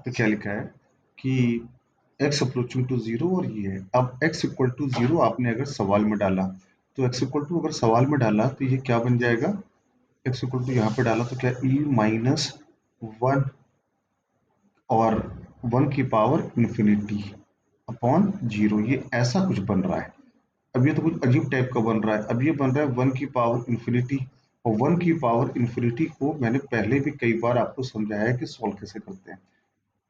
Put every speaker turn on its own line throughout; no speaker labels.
पे क्या लिखा है कि x अप्रोचिंग टू जीरो, और ये है अब x इक्वल टू जीरो आपने अगर सवाल में डाला तो x इक्वल टू अगर सवाल में डाला तो ये क्या बन जाएगा, x इक्वल टू यहाँ पे डाला तो क्या e माइनस वन और वन की पावर इन्फिनिटी अपॉन जीरो, ये ऐसा कुछ बन रहा है। अब ये तो कुछ अजीब टाइप का बन रहा है। अब ये बन रहा है वन की पावर इन्फिनिटी, और वन की पावर इन्फिनिटी को मैंने पहले भी कई बार आपको समझाया है कि सॉल्व कैसे करते हैं।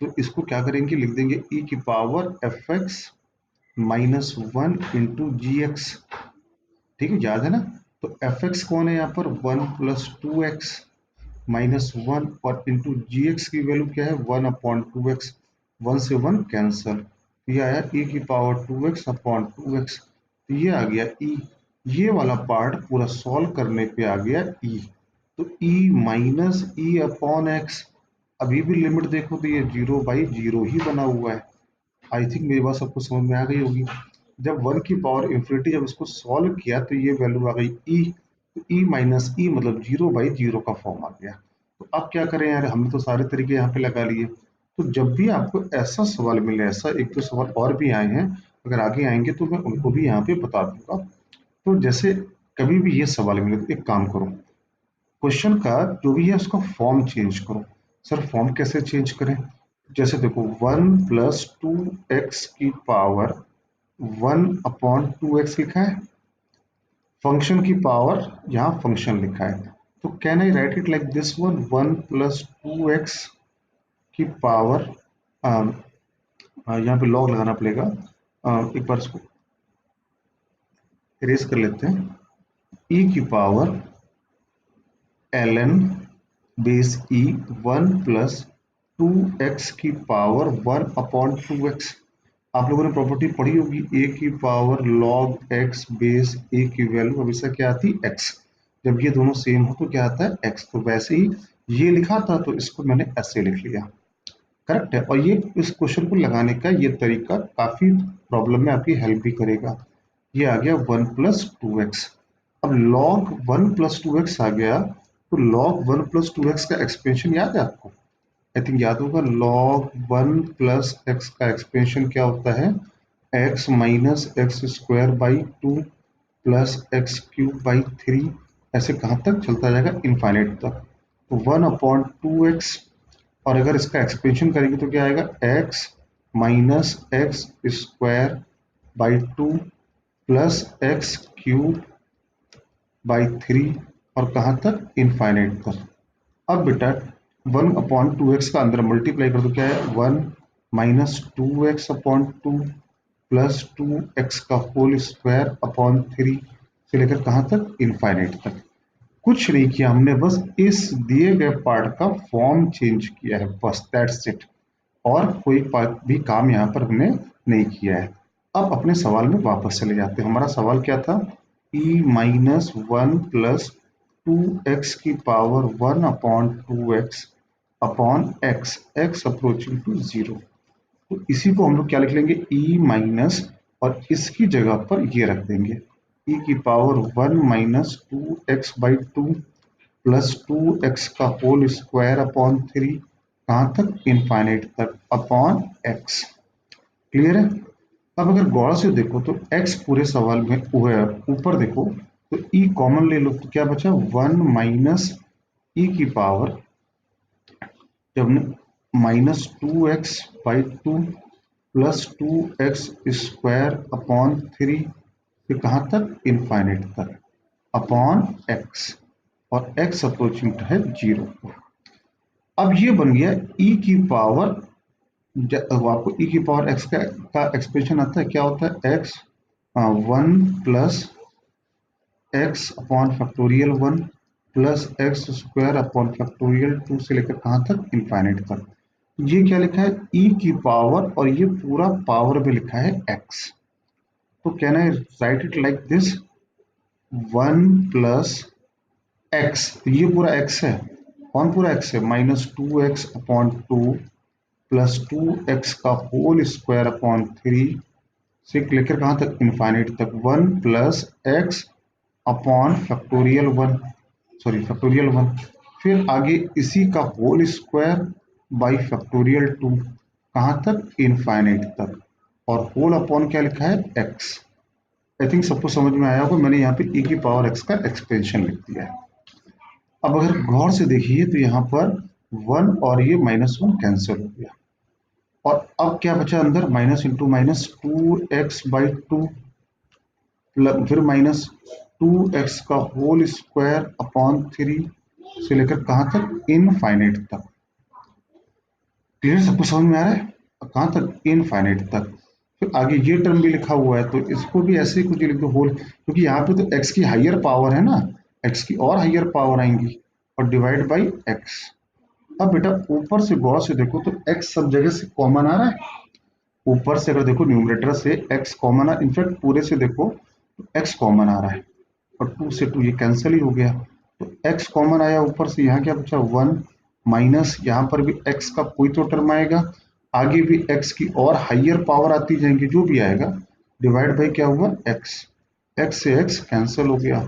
तो इसको क्या करेंगे, लिख देंगे e की power F x minus one into जी एक्स। ठीक है, याद है ना। तो एफ एक्स कौन है यहाँ पर, one plus two x minus one, और इंटू जी एक्स की वैल्यू क्या है, one upon two x. One से वन कैंसल, ये आया e की power to x upon two x. तो ये आ गया e, ये वाला पार्ट पूरा सॉल्व करने पे आ गया e। तो e माइनस ई अपॉन एक्स, अभी भी लिमिट देखो तो ये जीरो बाई जीरो ही बना हुआ है। आई थिंक मेरी बात सबको समझ में आ गई होगी। जब वन की पावर इन्फिनिटी जब इसको सॉल्व किया तो ये वैल्यू आ गई ई, तो ई माइनस ई मतलब जीरो बाई जीरो का फॉर्म आ गया। तो अब क्या करें यार, हमने तो सारे तरीके यहाँ पे लगा लिए। तो जब भी आपको ऐसा सवाल मिले, ऐसा एक दो सवाल और भी आए हैं, अगर आगे आएंगे तो मैं उनको भी यहाँ पे बता दूंगा। तो जैसे कभी भी ये सवाल मिले तो एक काम करो, क्वेश्चन का जो भी है उसका फॉर्म चेंज करो। सर फॉर्म कैसे चेंज करें, जैसे देखो वन प्लस टू एक्स की power one upon two x लिखा है, फंक्शन की पावर यहाँ फंक्शन लिखा है। तो can I right it like this one, one plus two x की पावर, यहाँ पे लॉग लगाना पड़ेगा, एक बार इसको इरेज कर लेते हैं, e की power L N base E one plus two x की power one upon two x. आप लोगों ने प्रॉपर्टी पढ़ी होगी, ए की power log x base A की वैल्यू हमेशा क्या आती है, एक्स। जब ये दोनों सेम हो तो क्या आता है, एक्स। तो वैसे ही ये लिखा था तो इसको मैंने ऐसे लिख लिया, करेक्ट है। और ये इस क्वेश्चन को लगाने का ये तरीका काफी प्रॉब्लम में आपकी हेल्प भी करेगा। ये आ गया वन प्लस टू एक्स। अब log one plus two x आ गया, तो log one plus two x का एक्सपेंशन याद है आपको, आई थिंक याद होगा। लॉग वन प्लस एक्स का एक्सपेंशन क्या होता है, x minus x square by two plus x cube by three, ऐसे कहाँ तक चलता जाएगा, इनफाइनाइट तक। तो वन अपॉन टू एक्स, और अगर इसका एक्सपेंशन करेंगे तो क्या आएगा, x minus x square by two plus x cube by three, और कहाँ तक, इनफाइनाइट तक। अब बेटा वन अपॉन टू एक्स का अंदर मल्टीप्लाई कर दो, क्या है, one minus two x upon two plus two x का होल स्क्वायर अपॉन थ्री से लेकर कहाँ तक, इनफाइनाइट तक। कुछ नहीं किया हमने, बस इस दिए गए पार्ट का फॉर्म चेंज किया है, बस दैट्स इट। और कोई भी काम यहाँ पर हमने नहीं किया है। अब अपने सवाल में वापस चले जाते हैं। हमारा सवाल क्या था, e minus one plus two x की power one upon two x upon x, x approaching to zero. तो इसी को हम लोग क्या लिख लेंगे, e माइनस, और इसकी जगह पर ये रख देंगे e की power one minus two x by two plus two x का होल स्क्वायर अपॉन थ्री, कहाँ तक, इनफाइनाइट तक, अपॉन एक्स। क्लियर है। अब अगर गौर से देखो तो x पूरे सवाल में ऊपर देखो तो e कॉमन ले लो तो क्या बचा, वन माइनस ई की पावर, जब हमने minus two x by two plus two x square upon three, फिर कहाँ तक, इनफाइनाइट तक, अपॉन एक्स, और x अप्रोचिंग है जीरो। अब ये बन गया e की पावर, आपको e की पावर x का एक्सप्रेशन आता है, क्या होता है, x one plus x upon factorial one plus x square upon factorial two से लेकर कहाँ तक, इनफाइनाइट तक। ये क्या लिखा है, e की पावर, और ये पूरा पावर में लिखा है x। तो can I right it like this, one plus x, ये पूरा x है, कौन पूरा x है, minus two x upon two plus two x का होल स्क्वायर अपॉन थ्री से लेकर कहाँ तक, इनफाइनाइट तक, one plus x upon factorial one, sorry factorial one, फिर आगे इसी का होल स्क्वायर बाई फैक्टोरियल 2 कहाँ तक, इनफाइनाइट तक, और होल अपॉन क्या लिखा है, एक्स। आई थिंक सबको समझ में आया होगा, मैंने यहाँ पे e की पावर x का एक्सपेंशन लिख दिया है। अब अगर गौर से देखिए तो यहाँ पर 1 और ये -1 कैंसिल हो गया, और अब क्या बचा अंदर, माइनस इंटू माइनस 2x/2, फिर -2x का होल स्क्वायर अपॉन 3 से लेकर कहाँ तक, इनफाइनाइट तक। क्लियर, सबको समझ में आ रहा है, कहाँ तक, इनफाइनाइट तक। फिर आगे ये टर्म भी लिखा हुआ है, तो इसको भी ऐसे ही कुछ लिख दो होल, क्योंकि यहाँ पे तो x की हाइयर पावर है ना, x की और हाइयर पावर आएंगी, और डिवाइड बाई x। अब बेटा ऊपर से गौर से देखो तो x सब जगह से कॉमन आ रहा है, ऊपर से अगर देखो न्यूमरेटर से x कॉमन आ, इनफैक्ट पूरे से देखो तो x कॉमन आ रहा है, और 2 से 2 ये कैंसिल ही हो गया, तो x कॉमन आया ऊपर से, यहाँ क्या बचा 1, माइनस यहाँ पर भी x का कोई तो टर्म आएगा, आगे भी x की और हाइयर पावर आती जाएंगी, जो भी आएगा डिवाइड बाई क्या हुआ, x से x कैंसिल हो गया।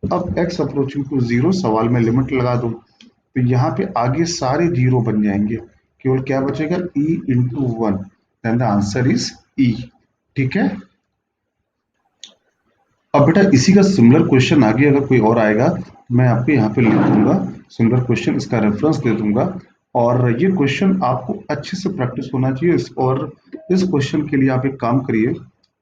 अब x अप्रोचिंग टू जीरो, सवाल में लिमिट लगा दो, तो यहाँ पे आगे सारे जीरो बन जाएंगे, केवल क्या बचेगा, e into 1, then the answer is e। ठीक है, अब बेटा इसी का सिमिलर क्वेश्चन आगे अगर कोई और आएगा तो मैं आपको यहाँ पे लिख दूंगा सिमिलर क्वेश्चन, इसका रेफरेंस दे दूंगा, और ये क्वेश्चन आपको अच्छे से प्रैक्टिस होना चाहिए। और इस क्वेश्चन के लिए आप एक काम करिए,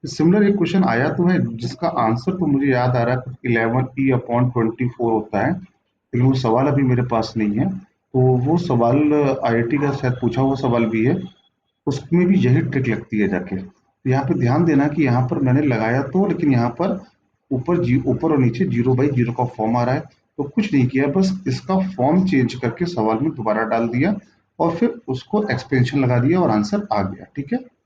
सिमिलर एक क्वेश्चन आया तो है जिसका आंसर तो मुझे याद आ रहा है, 11e/24 होता है, लेकिन वो सवाल अभी मेरे पास नहीं है, तो वो सवाल IIT का शायद पूछा हुआ सवाल भी है, उसमें भी यही ट्रिक लगती है जाके। तो यहाँ पे ध्यान देना कि यहाँ पर मैंने लगाया तो, लेकिन यहाँ पर ऊपर और नीचे 0/0 का फॉर्म आ रहा है, तो कुछ नहीं किया, बस इसका फॉर्म चेंज करके सवाल में दोबारा डाल दिया, और फिर उसको एक्सपेंशन लगा दिया और आंसर आ गया। ठीक है।